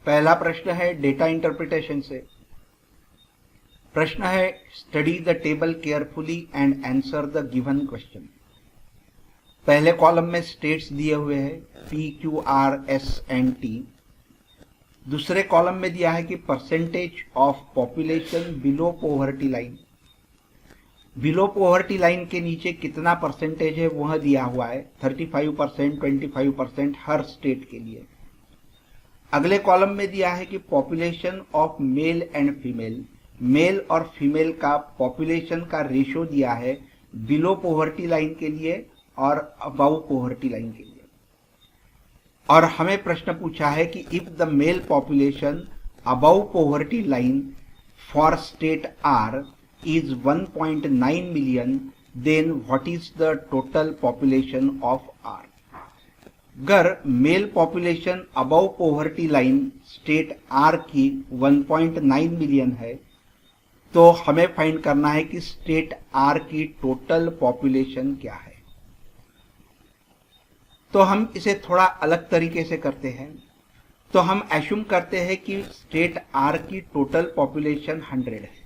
पहला प्रश्न है डेटा इंटरप्रिटेशन से। प्रश्न है study the table carefully and answer the given question. पहले कॉलम में स्टेट्स दिए हुए हैं P Q R S and T. दूसरे कॉलम में दिया है कि percentage of population below poverty line. Below poverty line के नीचे कितना परसेंटेज है वह दिया हुआ है, 35%, 25% हर स्टेट के लिए। अगले कॉलम में दिया है कि population of male and female, male और फीमेल का पॉपुलेशन का रेशो दिया है बिलो पॉवर्टी लाइन के लिए और अबव पॉवर्टी लाइन के लिए। और हमें प्रश्न पूछा है कि if the male population above poverty line for state are is 1.9 million, then what is the total population of R? अगर mail population above poverty line state R की 1.9 मिलियन है तो हमें फाइंड करना है कि स्टेट R की total population क्या है। तो हम इसे थोड़ा अलग तरीके से करते हैं। तो हम एज्यूम करते हैं कि स्टेट R की टोटल पॉपुलेशन 100 है।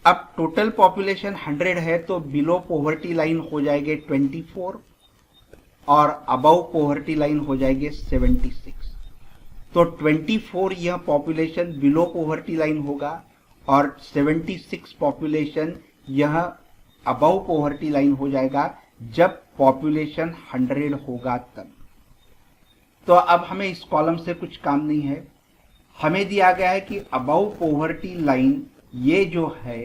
अब टोटल पॉपुलेशन 100 है तो बिलो पॉवर्टी लाइन हो जाएंगे 24 और अबव पॉवर्टी लाइन हो जाएंगे 76। तो 24 यह पॉपुलेशन बिलो पॉवर्टी लाइन होगा और 76 पॉपुलेशन यह अबव पॉवर्टी लाइन हो जाएगा जब पॉपुलेशन 100 होगा तब। तो अब हमें इस कॉलम से कुछ काम नहीं है। हमें दिया गया है कि अबव पॉवर्टी लाइन ये जो है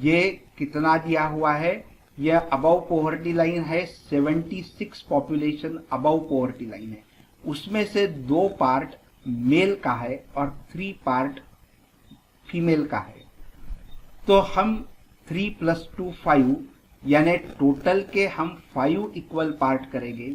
ये कितना दिया हुआ है, यह अबव पॉवर्टी लाइन है 76 पॉपुलेशन अबव पॉवर्टी लाइन है। उसमें से 2 पार्ट मेल का है और 3 पार्ट फीमेल का है। तो हम 3 + 2 5 यानी टोटल के हम 5 इक्वल पार्ट करेंगे।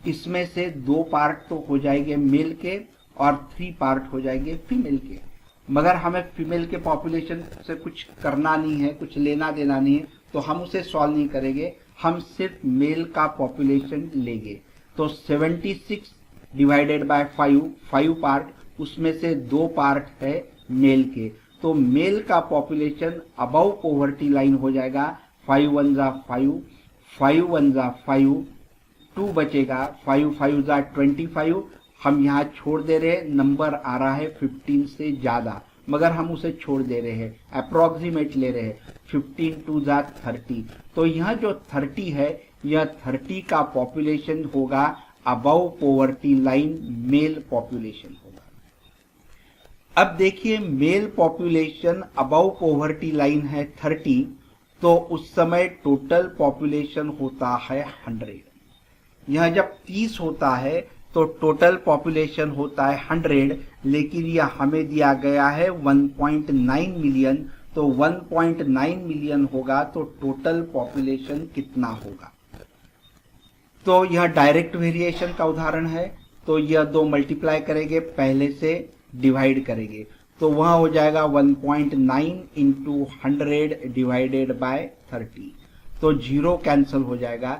इसमें से 2 पार्ट तो हो जाएंगे मेल के और 3 पार्ट हो जाएंगे फीमेल के। मगर हमें फीमेल के पॉपुलेशन से कुछ करना नहीं है, कुछ लेना देना नहीं है, तो हम उसे सॉल्व नहीं करेंगे। हम सिर्फ मेल का पॉपुलेशन लेंगे। तो 76 डिवाइडेड बाय 5 पार्ट, उसमें से 2 पार्ट है मेल के। तो मेल का पॉपुलेशन अबव पॉवर्टी लाइन हो जाएगा 5 × 1 = 5, 5 × 1 = 5, 2 बचेगा, 5 × 5 = 25। हम यहाँ छोड़ दे रहे हैं, नंबर आ रहा है 15 से ज्यादा, मगर हम उसे छोड़ दे रहे हैं, अप्रोक्सीमेट ले रहे हैं। 15 × 2 = 30। तो यह जो 30 है यह 30 का पॉपुलेशन होगा above poverty line mail population होगा। अब देखिए mail population above poverty line है 30, तो उस समय टोटल पॉपुलेशन होता है 100। यह जब 30 होता है तो टोटल पॉपुलेशन होता है 100, लेकिन यह हमें दिया गया है 1.9 मिलियन। तो 1.9 मिलियन होगा तो टोटल पॉपुलेशन कितना होगा। तो यह डायरेक्ट वेरिएशन का उदाहरण है। तो यह 2 मल्टीप्लाई करेंगे, पहले से डिवाइड करेंगे, तो वह हो जाएगा 1.9 × 100 डिवाइडेड बाय 30। तो 0 कैंसिल हो जाएगा,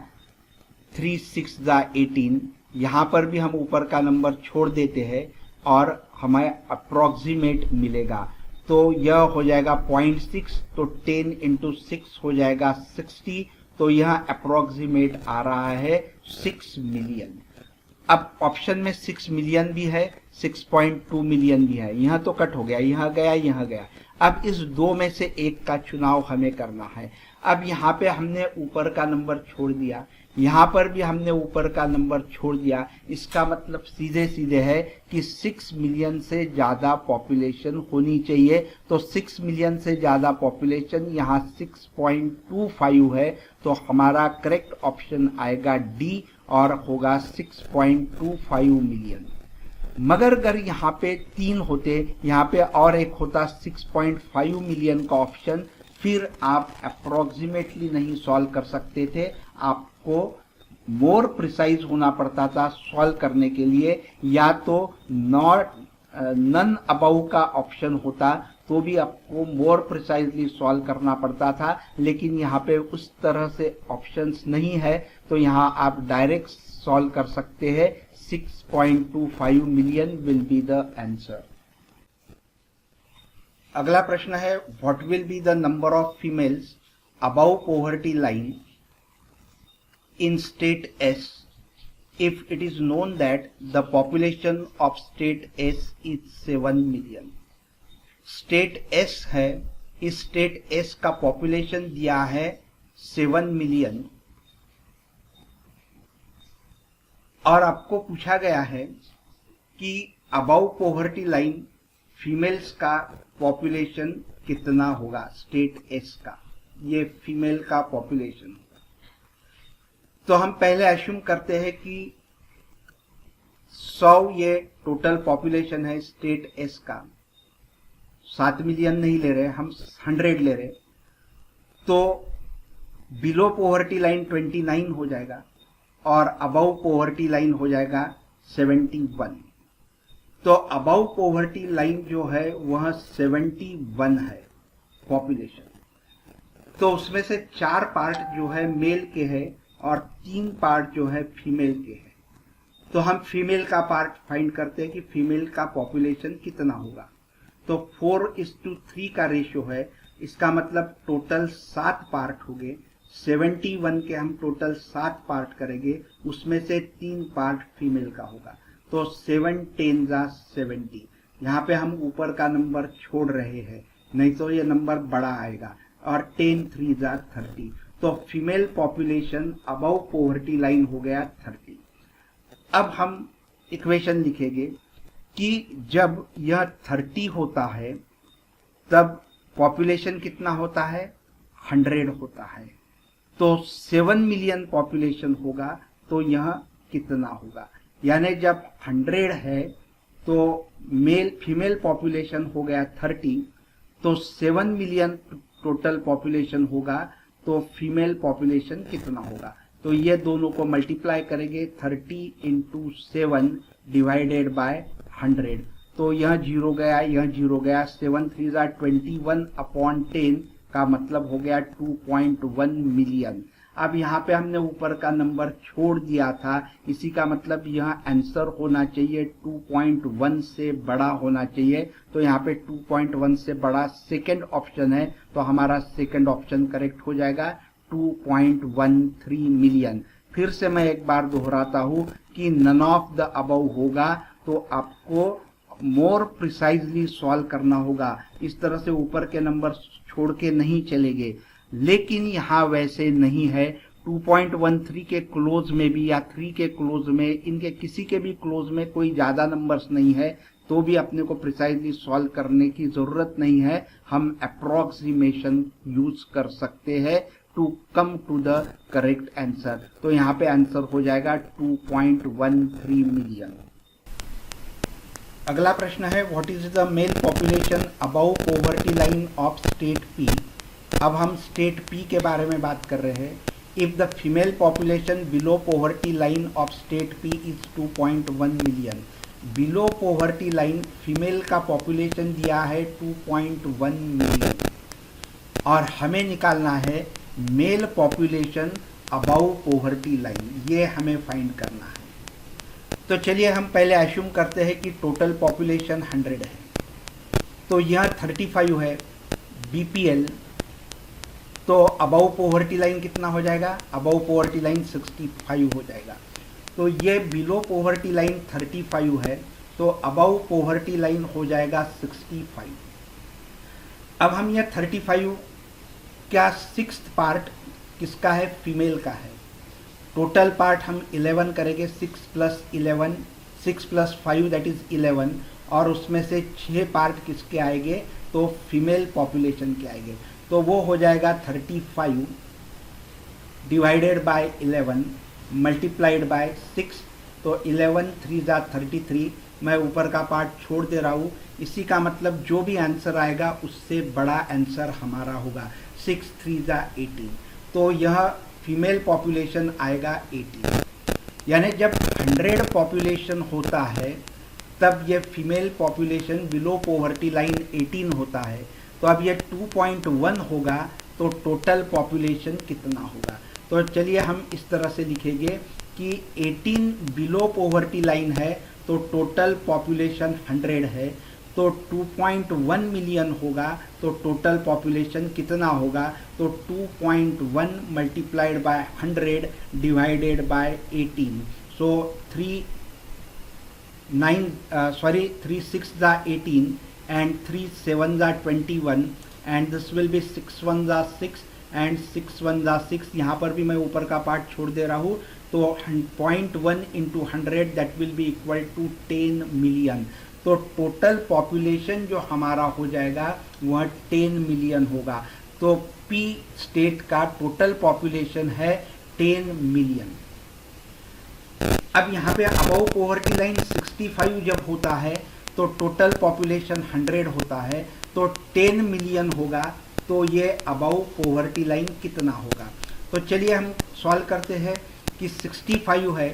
3 × 6 = 18। यहाँ पर भी हम ऊपर का नंबर छोड़ देते हैं और हमें अप्रोक्सीमेट मिलेगा। तो यह हो जाएगा 0.6, तो 10 × 6 हो जाएगा 60। तो यह अप्रोक्सीमेट आ रहा है 6 मिलियन। अब ऑप्शन में 6 मिलियन भी है, 6.2 मिलियन भी है। यह तो कट हो गया, यह गया, यह गया। अब इस 2 में से एक का चुनाव हमें करना है। अब यहाँ पे हमने ऊपर का नंबर छोड़ दिया, यहाँ पर भी हमने ऊपर का नंबर छोड़ दिया। इसका मतलब सीधे सीधे है कि 6 मिलियन से ज्यादा पॉपुलेशन होनी चाहिए। तो 6 मिलियन से ज्यादा पॉपुलेशन यहाँ 6.25 है। तो हमारा करेक्ट ऑप्शन आएगा डी और होगा 6.25 मिलियन। मगर अगर यहाँ पे 3 होते, यहाँ पे और एक होता 6.5 मिलियन का ऑप्शन, फिर आप अप्रोक्सीमेटली नहीं सॉल्व कर सकते थे, आपको मोर प्रिसाइज होना पड़ता था सॉल्व करने के लिए। या तो नन अबव का ऑप्शन होता तो भी आपको मोर प्रिसाइजली सॉल्व करना पड़ता था, लेकिन यहाँ पे उस तरह से ऑप्शंस नहीं है। तो यहाँ आप डायरेक्ट सॉल्व कर सकते हैं। 6.25 million will be the answer. अगला प्रश्न है, what will be the number of females above poverty line in state S if it is known that the population of state S is 7 million। State S है, इस state S का population दिया है 7 million और आपको पूछा गया है कि अबाउ पॉवर्टी लाइन फीमेल्स का पॉपुलेशन कितना होगा। स्टेट S का ये फीमेल का पॉपुलेशन, तो हम पहले एज्यूम करते हैं कि 100 ये टोटल पॉपुलेशन है स्टेट एस का। 7 मिलियन नहीं ले रहे, हम 100 ले रहे, तो बिलो पॉवर्टी लाइन 29 हो जाएगा और अबव पॉवर्टी लाइन हो जाएगा 71। तो अबव पॉवर्टी लाइन जो है वह 71 है पॉपुलेशन। तो उसमें से 4 पार्ट जो है मेल के है और 3 पार्ट जो है फीमेल के हैं। तो हम फीमेल का पार्ट फाइंड करते हैं कि फीमेल का पॉपुलेशन कितना होगा। तो 4:3 का रेशियो है, इसका मतलब टोटल 7 पार्ट हो गए। 71 के हम टोटल 7 पार्ट करेंगे, उसमें से 3 पार्ट फीमेल का होगा। तो 7 10 जा 70। यहाँ पे हम ऊपर का नंबर छोड़ रहे हैं, नहीं तो ये नंबर बड़ा आएगा। और 10 3 जा 30। तो female population above poverty line हो गया 30। अब हम इक्वेशन लिखेंगे कि जब यह 30 होता है तब पॉपुलेशन कितना होता है, 100 होता है। तो 7 मिलियन पॉपुलेशन होगा तो यह कितना होगा, यानी जब 100 है तो फीमेल पॉपुलेशन हो गया 30, तो 7 मिलियन टोटल पॉपुलेशन होगा, तो फीमेल पॉपुलेशन कितना होगा। तो ये दोनों को मल्टीप्लाई करेंगे, 30 × 7 डिवाइडेड बाय 100। तो यह 0 गया, यह 0 गया। 7 3 जा 21/10 का मतलब हो गया 2.1 मिलियन। अब यहाँ पे हमने ऊपर का नंबर छोड़ दिया था, इसी का मतलब यह आंसर होना चाहिए 2.1 से बड़ा होना चाहिए। तो यहाँ पे 2.1 से बड़ा सेकंड ऑप्शन है, तो हमारा सेकंड ऑप्शन करेक्ट हो जाएगा 2.13 मिलियन। फिर से मैं एक बार दोहराता हूँ कि नन ऑफ द अबव होगा तो आपको मोर प्रिसाइजली सॉल्व करना होगा। इस तरह से ऊपर के नंबर छोड़ के नहीं चलेंगे, लेकिन यहाँ वैसे नहीं है। 2.13 के क्लोज में भी या 3 के क्लोज में, इनके किसी के भी क्लोज में कोई ज्यादा नंबर्स नहीं है, तो भी अपने को प्रिसाइजली सॉल्व करने की जरूरत नहीं है। हम अप्रोक्सीमेशन यूज कर सकते हैं to come to the correct answer. तो यहाँ पे आंसर हो जाएगा 2.13 मिलियन। अगला प्रश्न है, what is the male population above poverty line of state P. अब हम स्टेट पी के बारे में बात कर रहे हैं। If the female population below poverty line of state P is 2.1 million. Below poverty line female का पॉपुलेशन दिया है 2.1 मिलियन और हमें निकालना है mail population above poverty line, ये हमें फाइंड करना है। तो चलिए हम पहले एज्यूम करते हैं कि टोटल पॉपुलेशन 100 है, तो यह 35 है बीपीएल। तो अबव पॉवर्टी लाइन कितना हो जाएगा, अबव पॉवर्टी लाइन 65 हो जाएगा। तो ये बिलो पॉवर्टी लाइन 35 है, तो अबव पॉवर्टी लाइन हो जाएगा 65। अब हम ये 35 क्या 6th पार्ट किसका है, फीमेल का है। टोटल पार्ट हम 11 करेंगे, 6 + 11, 6 + 5 दैट इज 11, और उसमें से 6 पार्ट किसके आएंगे, तो फीमेल पॉपुलेशन के आएंगे। तो वो हो जाएगा 35 डिवाइडेड बाय 11 मल्टीप्लाइड बाय 6। तो 11 3 जा 33, मैं ऊपर का पार्ट छोड़ दे रहा हूँ। इसी का मतलब जो भी आंसर आएगा उससे बड़ा आंसर हमारा होगा। 6 3 जा 18, तो यह फीमेल पॉपुलेशन आएगा 18। यानी जब 100 पॉपुलेशन होता है तब ये female population below poverty line 18 होता है। तो अब ये 2.1 होगा, तो टोटल पॉपुलेशन कितना होगा। तो चलिए हम इस तरह से लिखेंगे कि 18 बिलो पॉवर्टी लाइन है तो टोटल पॉपुलेशन 100 है, तो 2.1 मिलियन होगा, तो टोटल पॉपुलेशन कितना होगा, तो 2.1 मल्टीप्लाइड बाय 100 डिवाइडेड बाय 18, सो 3 6 जा 18 and 3 7 जा 21 and this will be 6 1 जा 6 and 6 1 जा 6। यहाँ पर भी मैं ऊपर का पार्ट छोड़ दे रहा हूँ, तो 0.1 into 100 that will be equal to 10 million. तो टोटल पॉपुलेशन जो हमारा हो जाएगा वह 10 मिलियन होगा। तो पी स्टेट का टोटल पॉपुलेशन है 10 मिलियन। अब यहाँ पे अबव पॉवर्टी लाइन 65 जब होता है तो टोटल पॉपुलेशन 100 होता है, तो 10 मिलियन होगा, तो ये अबव पॉवर्टी लाइन कितना होगा। तो चलिए हम सॉल्व करते हैं कि 65 है,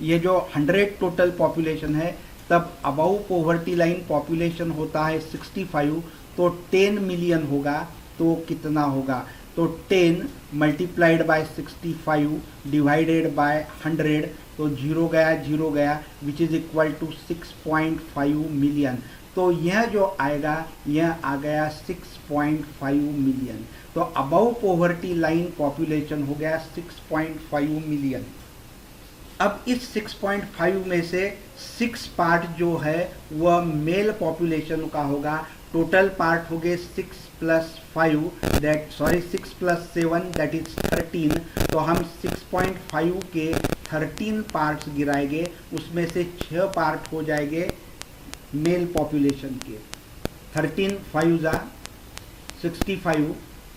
ये जो 100 टोटल पॉपुलेशन है, तब अबव पॉवर्टी लाइन पॉपुलेशन होता है 65, तो 10 मिलियन होगा, तो कितना होगा, तो 10 मल्टीप्लाइड बाय 65 डिवाइडेड बाय 100, तो 0 गया which is equal to 6.5 million. तो यह जो आएगा यह आ गया 6.5 मिलियन। तो अबव पॉवर्टी लाइन पॉपुलेशन हो गया 6.5 मिलियन। अब इस 6.5 में से 6 पार्ट जो है वह मेल पॉपुलेशन का होगा। टोटल पार्ट हो गए 6 + 7 दैट इज 13। तो हम 6.5 के 13 पार्ट्स गिराएंगे, उसमें से 6 पार्ट हो जाएंगे मेल पॉपुलेशन के। 13 5 जा 65,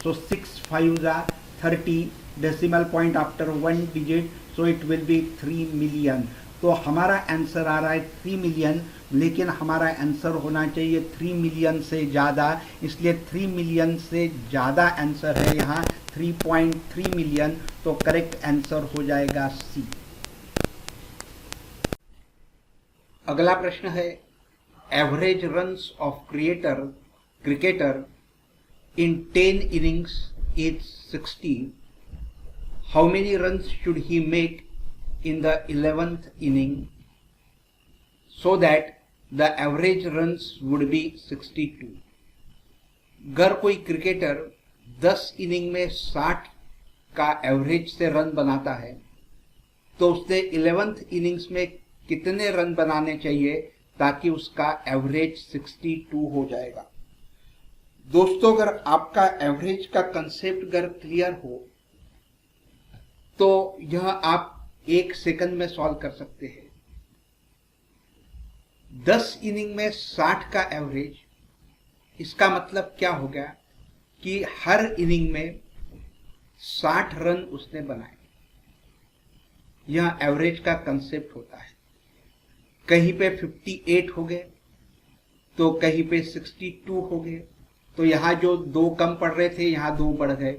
so 6 5 जा 30, decimal point after 1 digit, so it will be 3 million. तो हमारा आंसर आ रहा है 3 मिलियन, लेकिन हमारा आंसर होना चाहिए 3 मिलियन से ज़्यादा, इसलिए 3 मिलियन से ज़्यादा आंसर है यहाँ 3.3 मिलियन। तो करेक्ट आंसर हो जाएगा सी। अगला प्रश्न है, average runs off cricketer in 10 innings is 60. How many runs should he make in the 11th inning so that the average runs would be 62? अगर कोई क्रिकेटर 10 इनिंग में 60 का एवरेज से रन बनाता है तो उसने 11th इनिंग्स में कितने रन बनाने चाहिए ताकि उसका एवरेज 62 हो जाएगा। दोस्तों, अगर आपका एवरेज का कंसेप्ट अगर क्लियर हो तो यह आप 1 सेकंड में सॉल्व कर सकते हैं। 10 इनिंग में 60 का एवरेज, इसका मतलब क्या हो गया कि हर इनिंग में 60 रन उसने बनाए। यह एवरेज का कंसेप्ट होता है। कहीं पे 58 हो गए तो कहीं पे 62 हो गए, तो यहाँ जो 2 कम पड़ रहे थे यहाँ 2 बढ़ गए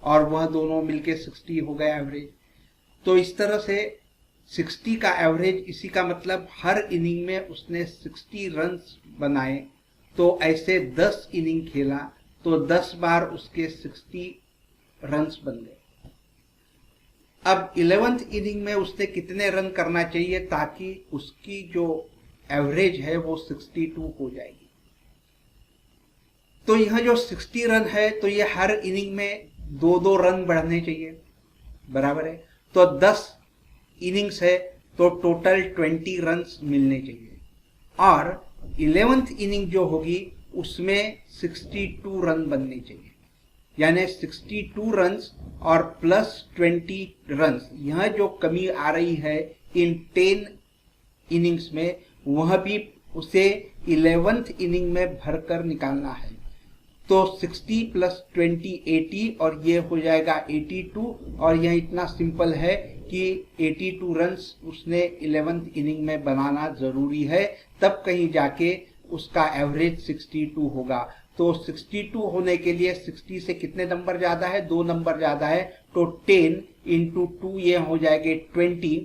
और वह दोनों मिलके 60 हो गया एवरेज। तो इस तरह से 60 का एवरेज, इसी का मतलब हर इनिंग में उसने 60 रन्स बनाए। तो ऐसे 10 इनिंग खेला तो 10 बार उसके 60 रन्स बन गए। अब 11th इनिंग में उसने कितने रन करना चाहिए ताकि उसकी जो एवरेज है वो 62 हो जाएगी। तो यह जो 60 रन है तो ये हर इनिंग में 2-2 रन बढ़ने चाहिए, बराबर है। तो 10 इनिंग्स है तो टोटल 20 रन्स मिलने चाहिए और 11th इनिंग जो होगी उसमें 62 रन बनने चाहिए, यानी 62 रन्स और प्लस 20 रन्स। यह जो कमी आ रही है इन 10 इनिंग्स में वह भी उसे 11th इनिंग में भरकर निकालना है। तो 60 + 20 80 और ये हो जाएगा 82। और यह इतना सिंपल है कि 82 रन्स उसने 11th इनिंग में बनाना जरूरी है, तब कहीं जाके उसका एवरेज 62 होगा। तो 62 होने के लिए 60 से कितने नंबर ज्यादा है, 2 नंबर ज्यादा है। तो 10 × 2 ये हो जाएंगे 20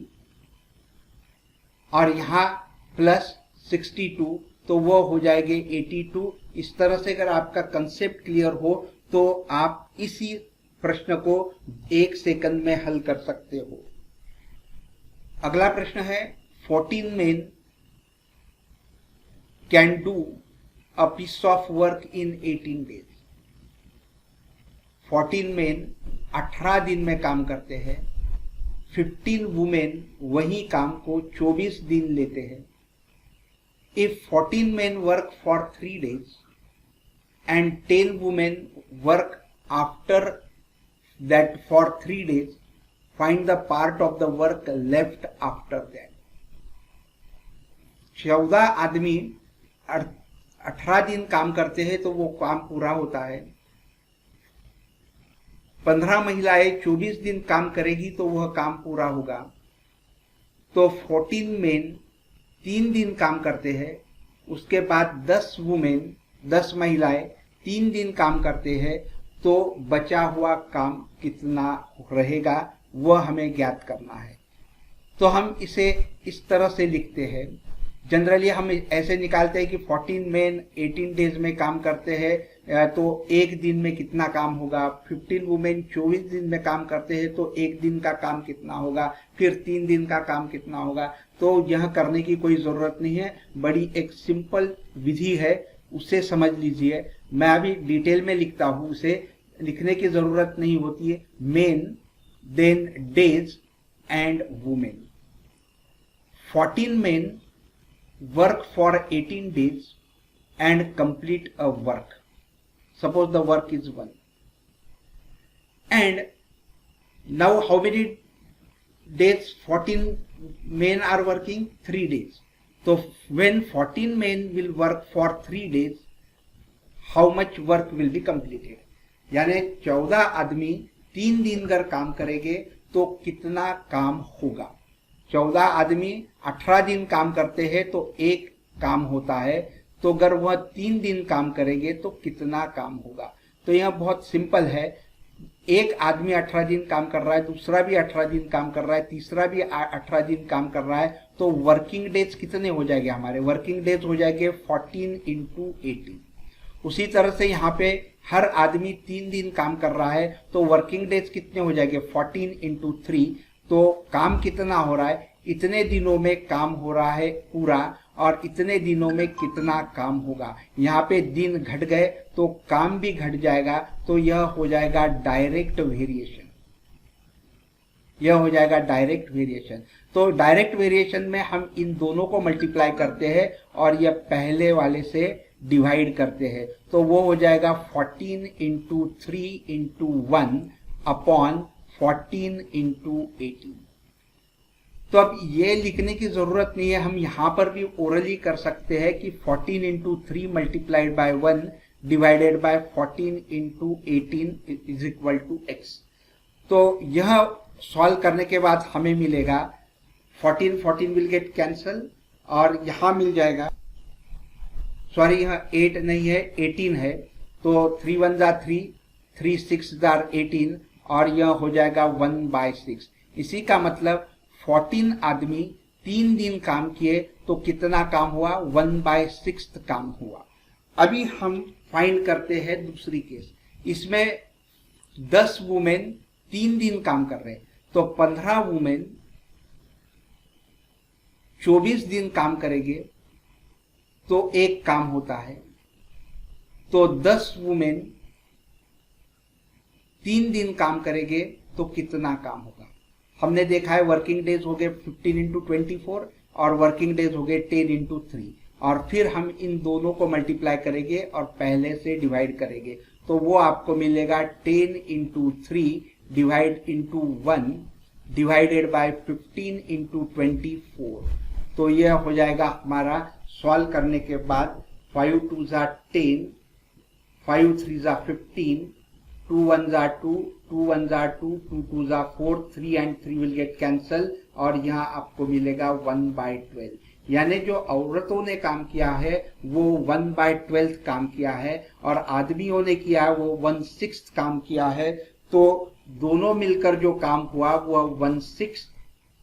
और यहाँ प्लस 62 तो वो हो जाएंगे 82। इस तरह से अगर आपका कंसेप्ट क्लियर हो तो आप इसी प्रश्न को 1 सेकंड में हल कर सकते हो। अगला प्रश्न है 14 men can do a piece of work in 18 days. 14 men 18 दिन में काम करते हैं, 15 women वही काम को 24 दिन लेते हैं. If 14 men work for 3 days and 10 women work after that for 3 days, find the part of the work left after that. 14 आदमी 18 दिन काम करते हैं तो वो काम पूरा होता है. 15 महिलाएं 24 दिन काम करेगी तो वह काम पूरा होगा. तो 14 मेन 3 दिन काम करते हैं, उसके बाद 10 वुमेन 10 महिलाएं 3 दिन काम करते हैं, तो बचा हुआ काम कितना रहेगा वह हमें ज्ञात करना है. तो हम इसे इस तरह से लिखते हैं. जनरली हम ऐसे निकालते हैं कि 14 मेन 18 डेज में काम करते हैं तो एक दिन में कितना काम होगा. 15 वुमेन 24 दिन में काम करते हैं तो एक दिन का काम कितना होगा, फिर 3 दिन का काम कितना होगा. तो यह करने की कोई ज़रूरत नहीं है, बड़ी एक सिंपल विधि है, उसे समझ लीजिए. मैं अभी डिटेल में लिखता हूँ, उसे लिखने की ज़रूरत नहीं होती है. Men then days and women. 14 men work for 18 days and complete a work. Suppose the work is 1. And now how many days 14 men are working? 3 days. So when 14 men will work for 3 days, how much work will be completed? यानी 14 आदमी 3 दिन अगर काम करेंगे तो कितना काम होगा. 14 आदमी 18 दिन काम करते हैं तो एक काम होता है, तो अगर वह 3 दिन काम करेंगे तो कितना काम होगा. तो यह बहुत सिंपल है. एक आदमी 18 दिन काम कर रहा है, दूसरा भी 18 दिन काम कर रहा है, तीसरा भी 18 दिन काम कर रहा है, तो वर्किंग डेज कितने हो जाएंगे हमारे? वर्किंग डेज हो जाएंगे 14 × 18. उसी तरह से यहाँ पे हर आदमी 3 दिन काम कर रहा है तो वर्किंग डेज कितने हो जाएंगे? 14 × 3. तो काम कितना हो रहा है? इतने दिनों में काम हो रहा है पूरा, और इतने दिनों में कितना काम होगा. यहाँ पे दिन घट गए तो काम भी घट जाएगा, तो यह हो जाएगा डायरेक्ट वेरिएशन. यह हो जाएगा डायरेक्ट वेरिएशन. तो डायरेक्ट वेरिएशन में हम इन दोनों को मल्टीप्लाई करते हैं और यह पहले वाले से डिवाइड करते हैं, तो वो हो जाएगा 14 × 3 × 1 अपॉन 14 × 18. तो अब ये लिखने की जरूरत नहीं है, हम यहाँ पर भी ओरली कर सकते हैं कि 14 × 3 multiplied by 1 divided by 14 × 18 is equal to x. तो यह सॉल्व करने के बाद हमें मिलेगा 14 विल गेट कैंसल और यहाँ मिल जाएगा, सॉरी यहाँ 8 नहीं है 18 है, तो 3 1 = 3, 3 6 = 18 और यह हो जाएगा 1/6. इसी का मतलब 14 आदमी 3 दिन काम किए तो कितना काम हुआ? 1/6 काम हुआ. अभी हम फाइंड करते हैं दूसरी केस. इसमें 10 वुमेन 3 दिन काम कर रहे हैं, तो 15 वुमेन 24 दिन काम करेंगे तो एक काम होता है. तो 10 वुमेन 3 दिन काम करेंगे तो कितना काम होगा? हमने देखा है वर्किंग डेज हो गए 15 × 24 और वर्किंग डेज हो गए 10 × 3, और फिर हम इन दोनों को मल्टीप्लाई करेंगे और पहले से डिवाइड करेंगे, तो वो आपको मिलेगा 10 × 3 / 1 डिवाइडेड बाय 15 × 24. तो यह हो जाएगा हमारा सॉल्व करने के बाद 5 2 = 10, 5 3 = 15, 2 1 = 2, 2 1 = 2, 2 2 = 4, 3 and 3 will get cancel और यहाँ आपको मिलेगा 1/12. यानी जो औरतों ने काम किया है वो 1/12 काम किया है और आदमियों ने किया है वो 1/6 काम किया है. तो दोनों मिलकर जो काम हुआ वो 1/6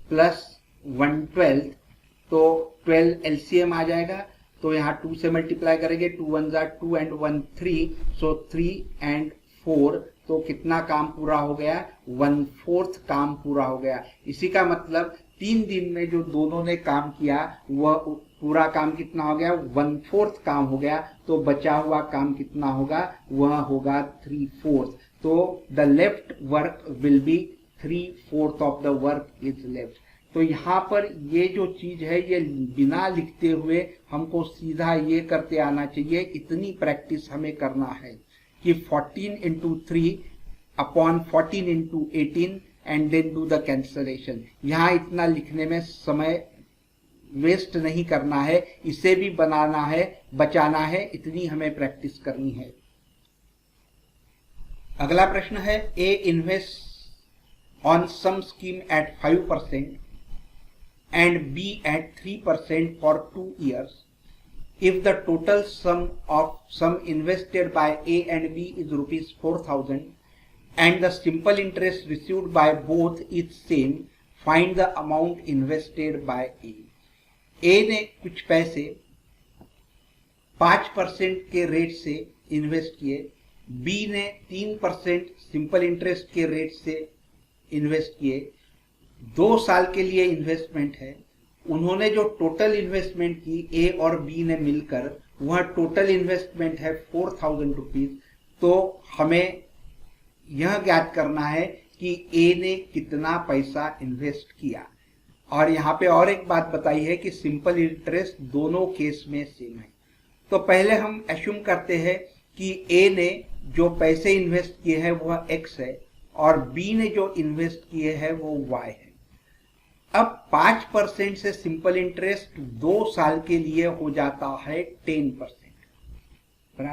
+ 1/12, तो 12 LCM आ जाएगा. तो यहाँ 2 से मल्टीप्लाई करेंगे, 2 1 = 2 and 1 3, सो 3 and 4, तो कितना काम पूरा हो गया? 1/4 काम पूरा हो गया. इसी का मतलब 3 दिन में जो दोनों ने काम किया वह पूरा काम कितना हो गया, 1/4 काम हो गया। तो बचा हुआ काम कितना होगा, वह होगा 3/4। तो the left work will be 3/4 of the work is left. तो यहाँ पर ये जो चीज है ये बिना लिखते हुए हमको सीधा ये करते आना चाहिए। इतनी प्रैक्टिस हमें करना है कि 14 into 3 upon 14 into 18 and then do the cancellation. यहाँ इतना लिखने में समय वेस्ट नहीं करना है, इसे भी बनाना है, बचाना है, इतनी हमें प्रैक्टिस करनी है। अगला प्रश्न है, A invest on some scheme at 5% and B at 3% for 2 years. If the total sum invested by A and B is rupees 4,000 and the simple interest received by both is same, find the amount invested by A. A ने कुछ पैसे 5% के rate से invest किए, B ने 3% simple interest के rate से invest किए। 2 साल के लिए इन्वेस्टमेंट है। उन्होंने जो टोटल इन्वेस्टमेंट की ए और बी ने मिलकर, वह टोटल इन्वेस्टमेंट है 4,000 रुपीज। तो हमें यह ज्ञात करना है कि ए ने कितना पैसा इन्वेस्ट किया। और यहाँ पे और एक बात बताई है कि सिंपल इंटरेस्ट दोनों केस में सेम है। तो पहले हम एज्यूम करते हैं कि ए ने जो पैसे इन्वेस्ट किए हैं वह एक्स है और बी ने जो इन्वेस्ट किए हैं वो वाई है। अब 5% से सिंपल इंटरेस्ट 2 साल के लिए हो जाता है 10%।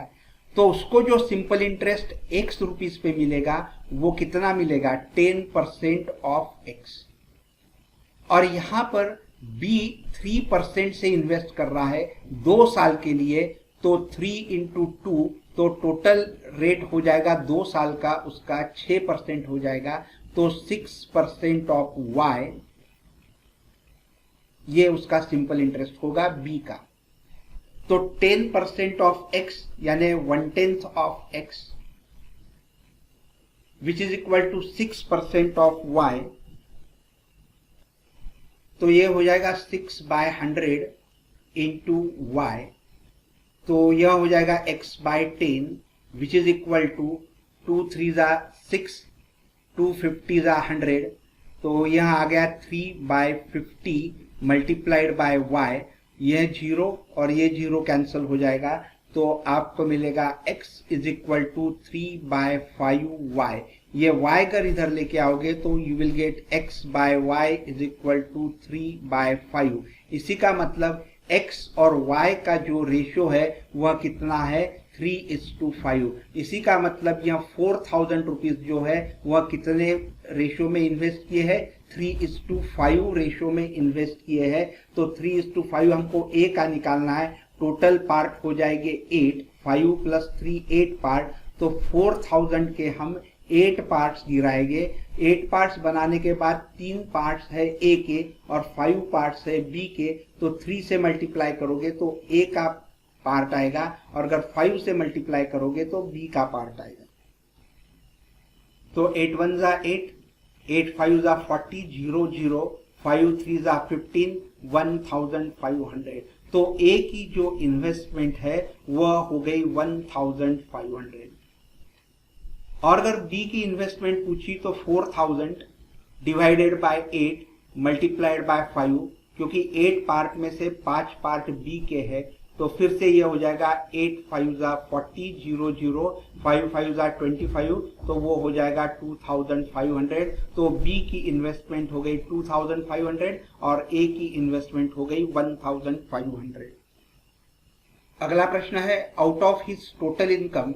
तो उसको जो सिंपल इंटरेस्ट x रुपीस पे मिलेगा वो कितना मिलेगा, 10% ऑफ x। और यहां पर b 3% से इन्वेस्ट कर रहा है 2 साल के लिए, तो 3 into 2, तो टोटल रेट हो जाएगा 2 साल का उसका 6% हो जाएगा। तो 6% ऑफ y, ये उसका सिंपल इंटरेस्ट होगा b का। तो 10% ऑफ x यानी 1/10 of x which is equal to 6% of y। तो ये हो जाएगा 6/100 इंटू y। तो यह हो जाएगा x/10 which is equal to 2 3 6, 2 50 100। तो यह आ गया 3/50 मल्टीप्लाइड बाय y। यह 0 और ये 0 कैंसिल हो जाएगा। तो आपको मिलेगा x is equal to 3/5y। ये y अगर इधर लेके आओगे तो you will get x/y is equal to 3/5। इसी का मतलब x और y का जो रेशियो है वह कितना है, 3:5। इसी का मतलब यह 4,000 रुपीज जो है वह कितने रेशियो में इन्वेस्ट किए हैं, 3:5 रेशियो में इन्वेस्ट किए हैं। तो 3:5 हमको a का निकालना है। टोटल पार्ट हो जाएंगे 8, 5 + 3 8 पार्ट। तो 4,000 के हम 8 पार्ट्स गिराएंगे। 8 पार्ट्स बनाने के बाद 3 पार्ट्स है a के और 5 पार्ट्स है b के। तो 3 से मल्टीप्लाई करोगे तो a का पार्ट आएगा और अगर 5 से मल्टीप्लाई करोगे तो b का पार्ट आएगा। तो 8 1 = 8, 8 5 = 40, 0 0, 5 3 = 15, 1,500। तो a की जो इन्वेस्टमेंट है वह हो गई 1,500। और अगर b की इन्वेस्टमेंट पूछी तो 4,000 डिवाइडेड बाय 8 मल्टीप्लाइड बाय 5, क्योंकि 8 पार्ट में से 5 पार्ट b के है। तो फिर से ये हो जाएगा 8 5 = 40, 0 0, 5 5 = 25, तो वो हो जाएगा 2,500। तो b की इन्वेस्टमेंट हो गई 2,500 और a की इन्वेस्टमेंट हो गई 1,500। अगला प्रश्न है, out of his total income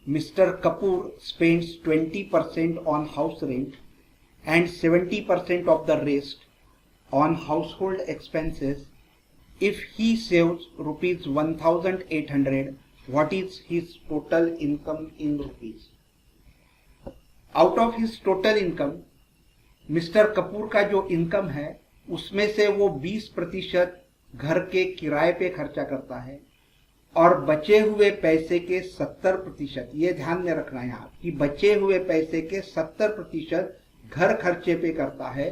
Mr. Kapoor spends 20% on house rent and 70% of the rest on household expenses. If he saves rupees 1,800, what is his total income in rupees? Out of his total income, Mr. Kapoor का जो income है उसमें से वो 20% घर के किराए पे खर्चा करता है और बचे हुए पैसे के 70%, ये ध्यान में रखना है आप कि बचे हुए पैसे के 70% घर खर्चे पे करता है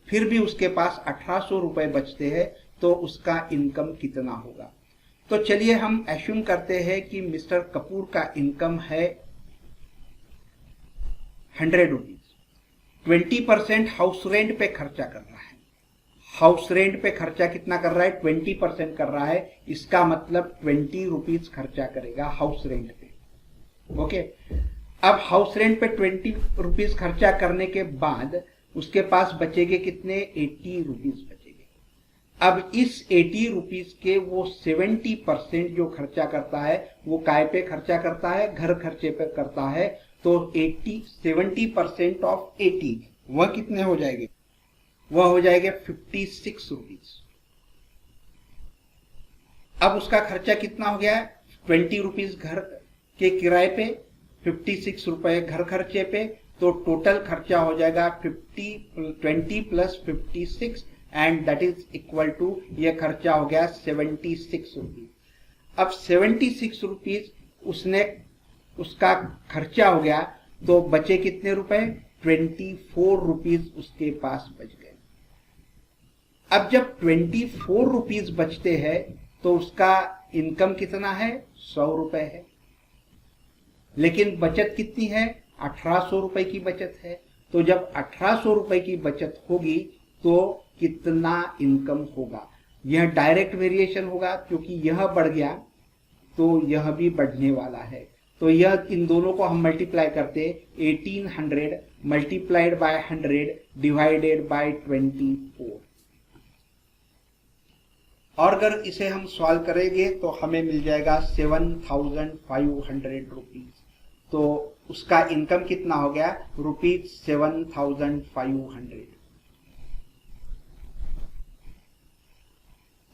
फिर भी उसके पास 1800 रुपए बचते हैं, तो उसका इनकम कितना होगा। तो चलिए हम एश्यूम करते हैं कि मिस्टर कपूर का इनकम है 100 रुपीज। 20% हाउस रेंट पे खर्चा कर रहा है। हाउस रेंट पे खर्चा कितना कर रहा है? 20% कर रहा है। इसका मतलब 20 रुपीज खर्चा करेगा हाउस रेंट पे। ओके, अब हाउस रेंट पे 20 रुपीज खर्चा करने के बाद उसके पास बचेंगे कितने? 80 रुपीज बचेंगे। अब इस 80 रुपीज के वो 70% जो खर्चा करता है वो काय पे खर्चा करता है? घर खर्चे पे करता है। तो 70% ऑफ 80 वह कितने हो जाएंगे? वह हो जाएगा 56 रुपीज। अब उसका खर्चा कितना हो गया है? 20 रुपीज घर के किराए पे, 56 रुपए घर खर्चे पे, तो टोटल खर्चा हो जाएगा 20 plus 56 and that is equal to, यह खर्चा हो गया 76 रुपीज। अब 76 रुपीज उसका खर्चा हो गया, तो बचे कितने रुपए? 24 रुपीज उसके पास बच गए। अब जब 24 रुपीज बचते हैं तो उसका इनकम कितना है? 100 रुपए है। लेकिन बचत कितनी है? 1800 रुपए की बचत है। तो जब 1800 रुपए की बचत होगी तो कितना इनकम होगा? यह डायरेक्ट वेरिएशन होगा, क्योंकि यह बढ़ गया तो यह भी बढ़ने वाला है। तो यह इन दोनों को हम मल्टीप्लाई करते, 1800 मल्टीप्लाइड बाय 100 डिवाइडेड बाय 24। और अगर इसे हम सॉल्व करेंगे तो हमें मिल जाएगा 7500 रुपीज। तो उसका इनकम कितना हो गया? रुपीज 7500।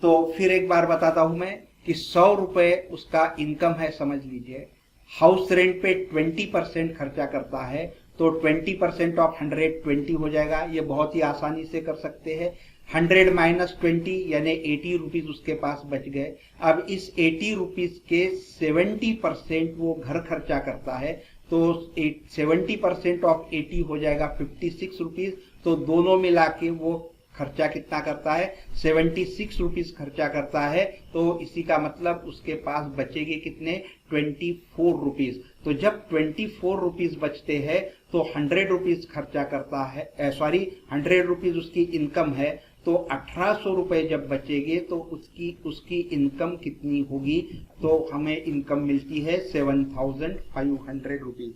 तो फिर एक बार बताता हूं मैं कि 100 रुपए उसका इनकम है, समझ लीजिए। हाउस रेंट पे 20% खर्चा करता है, तो 20% ऑफ 100 20 हो जाएगा। ये बहुत ही आसानी से कर सकते हैं। 100 माइनस 20 यानी 80 रुपीज उसके पास बच गए। अब इस 80 रुपीज के 70% वो घर खर्चा करता है, तो 70% ऑफ 80 हो जाएगा 56 रुपीज। तो दोनों मिला के वो खर्चा कितना करता है? 76 रुपीज खर्चा करता है। तो इसी का मतलब उसके पास बचेंगे कितने? 24 रुपीज। तो जब 24 रुपीज बचते हैं तो 100 रुपीज खर्चा करता है, 100 रुपीज उसकी इनकम है। तो 1800 रुपए जब बचेंगे तो उसकी इनकम कितनी होगी? तो हमें इनकम मिलती है 7500 रुपीज।